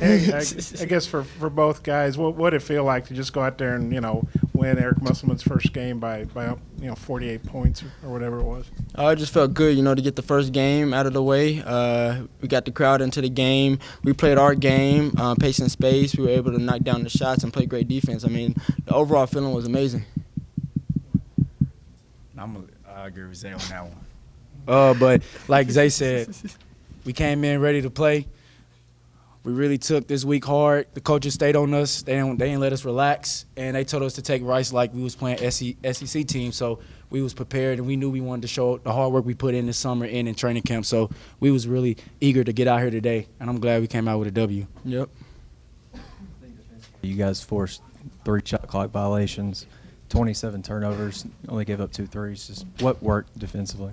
Hey, I guess for both guys, what did it feel like to just go out there and win Eric Musselman's first game by 48 points or whatever it was? It just felt good, to get the first game out of the way. We got the crowd into the game. We played our game, pace and space. We were able to knock down the shots and play great defense. I mean, the overall feeling was amazing. I agree with Zay on that one. But like Zay said, we came in ready to play. We really took this week hard. The coaches stayed on us. They didn't let us relax, and they told us to take Rice like we was playing SEC team. So we was prepared, and we knew we wanted to show the hard work we put in this summer and in training camp. So we was really eager to get out here today, and I'm glad we came out with a W. Yep. You guys forced 3 shot clock violations, 27 turnovers, only gave up 2 threes. Just what worked defensively?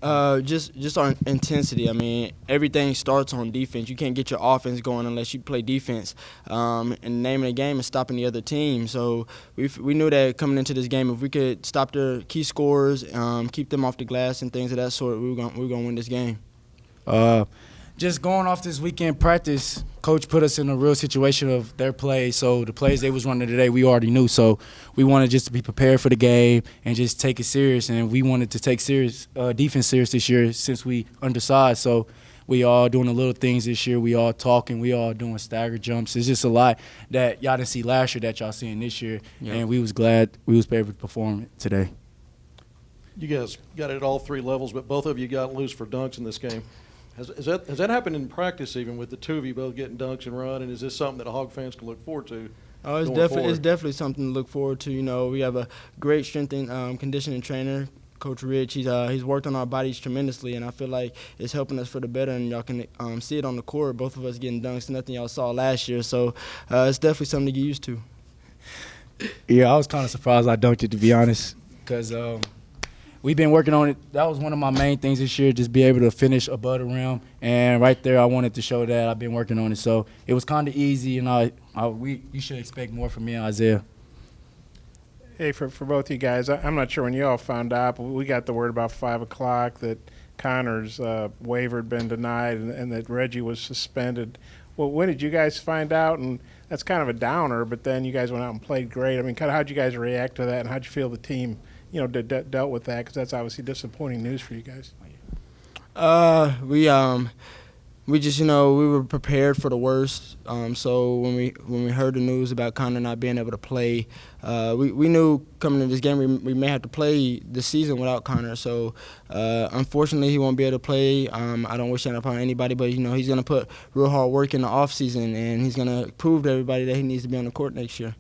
Just our intensity. I mean, everything starts on defense. You can't get your offense going unless you play defense. And the name of the game is stopping the other team. So we knew that coming into this game, if we could stop their key scorers, keep them off the glass and things of that sort, we were gonna win this game. Just going off this weekend practice, Coach put us in a real situation of their play. So the plays they was running today, we already knew. So we wanted just to be prepared for the game and just take it serious. And we wanted to take defense serious this year since we undersized. So we all doing the little things this year. We all talking. We all doing stagger jumps. It's just a lot that y'all didn't see last year that y'all seeing this year. Yep. And we was glad we was able to perform it today. You guys got it at all 3 levels, but both of you got loose for dunks in this game. Has that happened in practice even with the two of you both getting dunks and run? And is this something that the Hog fans can look forward to? It's definitely something to look forward to. We have a great strength and conditioning trainer, Coach Rich. He's worked on our bodies tremendously, and I feel like it's helping us for the better. And y'all can see it on the court. Both of us getting dunks, nothing y'all saw last year. So it's definitely something to get used to. Yeah, I was kind of surprised I dunked it, to be honest, because we've been working on it. That was one of my main things this year, just be able to finish above the rim. And right there, I wanted to show that I've been working on it. So it was kind of easy, and you should expect more from me and Isaiah. Hey, for both you guys, I'm not sure when you all found out, but we got the word about 5 o'clock that Connor's waiver had been denied and that Reggie was suspended. Well, when did you guys find out? And that's kind of a downer, but then you guys went out and played great. I mean, kind of how'd you guys react to that, and how'd you feel the team dealt with that, because that's obviously disappointing news for you guys? We just, we were prepared for the worst. So when we heard the news about Connor not being able to play, we knew coming into this game we may have to play this season without Connor. So unfortunately, he won't be able to play. I don't wish that upon anybody, but he's going to put real hard work in the off season, and he's going to prove to everybody that he needs to be on the court next year.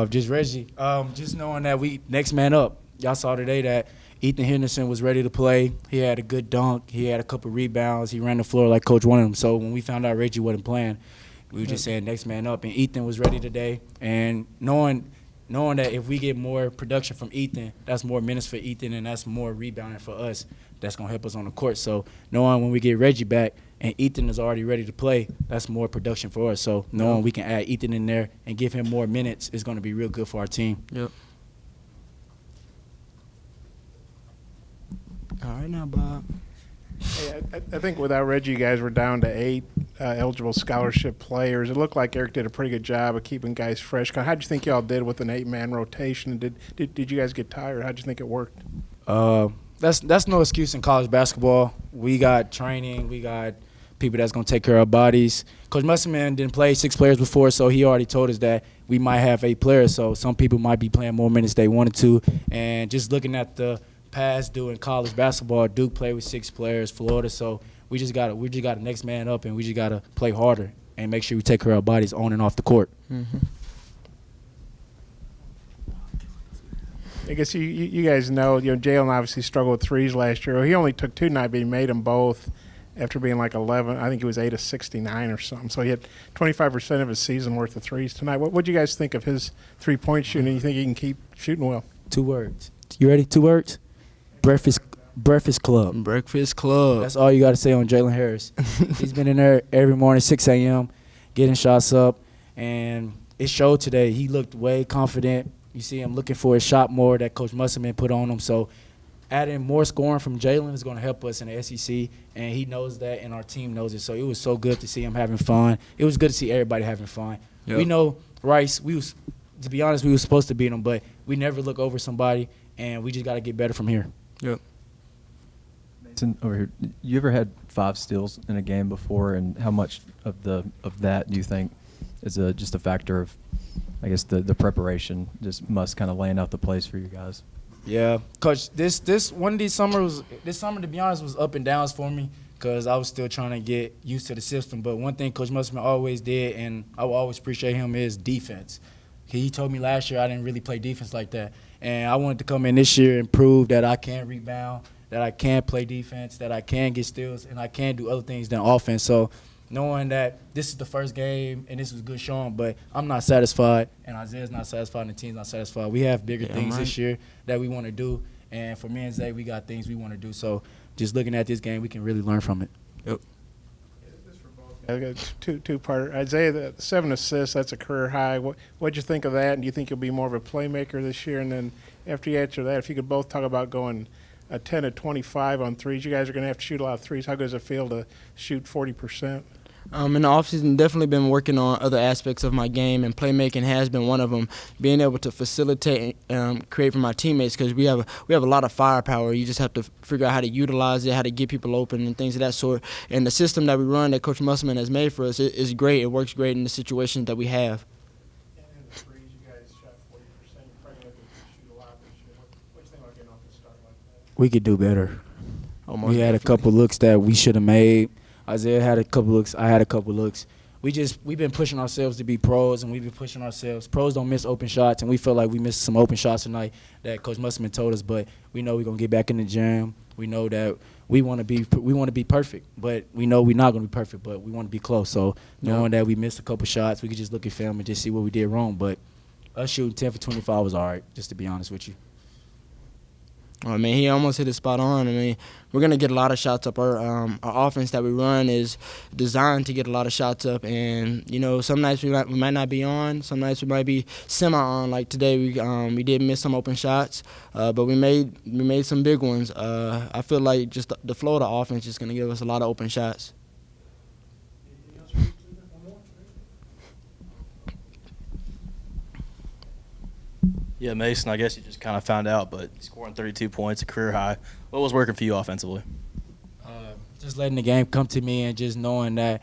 Just Reggie. Just knowing that we next man up. Y'all saw today that Ethan Henderson was ready to play. He had a good dunk. He had a couple rebounds. He ran the floor like Coach wanted him. So when we found out Reggie wasn't playing, we were just saying next man up. And Ethan was ready today. And knowing that if we get more production from Ethan, that's more minutes for Ethan and that's more rebounding for us. That's going to help us on the court. So knowing when we get Reggie back and Ethan is already ready to play, that's more production for us. So knowing we can add Ethan in there and give him more minutes is going to be real good for our team. Yep. All right now, Bob. Hey, I think without Reggie, you guys were down to 8 eligible scholarship players. It looked like Eric did a pretty good job of keeping guys fresh. How'd you think y'all did with an 8-man rotation? Did you guys get tired? How'd you think it worked? That's no excuse in college basketball. We got training. We got people that's going to take care of our bodies. Coach Musselman didn't play 6 players before, so he already told us that we might have 8 players. So some people might be playing more minutes they wanted to. And just looking at the past in college basketball, Duke played with 6 players, Florida. So we just got to next man up, and we just got to play harder and make sure we take care of our bodies on and off the court. Mm-hmm. I guess you guys know, Jalen obviously struggled with threes last year. He only took 2 tonight, but he made them both after being like 11. I think he was 8 of 69 or something. So he had 25% of his season worth of threes tonight. What do you guys think of his three-point shooting? You think he can keep shooting well? 2 words. You ready? 2 words? Breakfast Club. Breakfast Club. That's all you got to say on Jalen Harris. He's been in there every morning, 6 a.m., getting shots up, and it showed today. He looked way confident. You see him looking for his shot more that Coach Musselman put on him. So adding more scoring from Jalen is going to help us in the SEC, and he knows that, and our team knows it. So it was so good to see him having fun. It was good to see everybody having fun. Yep. We know Rice. To be honest, we were supposed to beat them, but we never look over somebody, and we just got to get better from here. Yep. Mason, over here, you ever had 5 steals in a game before, and how much of that do you think is just a factor of, I guess, the preparation, just must kind of laying out the plays for you guys? Yeah, Coach, this summer, to be honest, was up and downs for me because I was still trying to get used to the system. But one thing Coach Musselman always did, and I will always appreciate him, is defense. He told me last year I didn't really play defense like that. And I wanted to come in this year and prove that I can rebound, that I can play defense, that I can get steals, and I can do other things than offense. So knowing that this is the first game and this was good showing, but I'm not satisfied, and Isaiah's not satisfied, and the team's not satisfied. We have bigger things this year that we want to do. And for me and Zay, we got things we want to do. So just looking at this game, we can really learn from it. Yep. I got two-parter. Isaiah, the 7 assists, that's a career high. What'd you think of that? And do you think you'll be more of a playmaker this year? And then after you answer that, if you could both talk about going 10 of 25 on threes. You guys are going to have to shoot a lot of threes. How good does it feel to shoot 40%? In the offseason, definitely been working on other aspects of my game, and playmaking has been one of them. Being able to facilitate and create for my teammates, because we have a lot of firepower. You just have to figure out how to utilize it, how to get people open, and things of that sort. And the system that we run, that Coach Musselman has made for us, is great. It works great in the situations that we have. And in the threes, you guys shot 40%. You're probably going to shoot a lot this year. What do you think about getting off the start like that? We could do better. Almost We had a definitely. couple looks that we should have made. Isaiah had a couple looks. I had a couple looks. We've been pushing ourselves to be pros, and we've been pushing ourselves. Pros don't miss open shots, and we feel like we missed some open shots tonight that Coach Musselman told us. But we know we're gonna get back in the gym. We know that we want to be perfect, but we know we're not gonna be perfect. But we want to be close. So knowing that we missed a couple shots, we could just look at film and just see what we did wrong. But us shooting 10 for 25 was all right, just to be honest with you. I mean, he almost hit it spot on. I mean, we're going to get a lot of shots up. Our offense that we run is designed to get a lot of shots up. And, you know, some nights we might not be on. Some nights we might be semi-on. Like today, we did miss some open shots, but we made some big ones. I feel like just the flow of the offense is going to give us a lot of open shots. Yeah, Mason, I guess you just kind of found out, but scoring 32 points, a career high. What was working for you offensively? Just letting the game come to me and just knowing that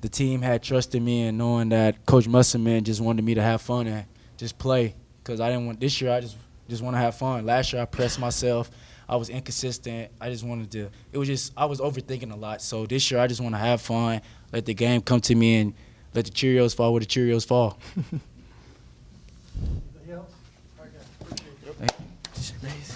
the team had trust in me and knowing that Coach Musselman just wanted me to have fun and just play. Because I didn't want this year. I just want to have fun. Last year I pressed myself. I was inconsistent. I was overthinking a lot. So this year I just want to have fun, let the game come to me, and let the Cheerios fall where the Cheerios fall. Anything else? Okay, appreciate it.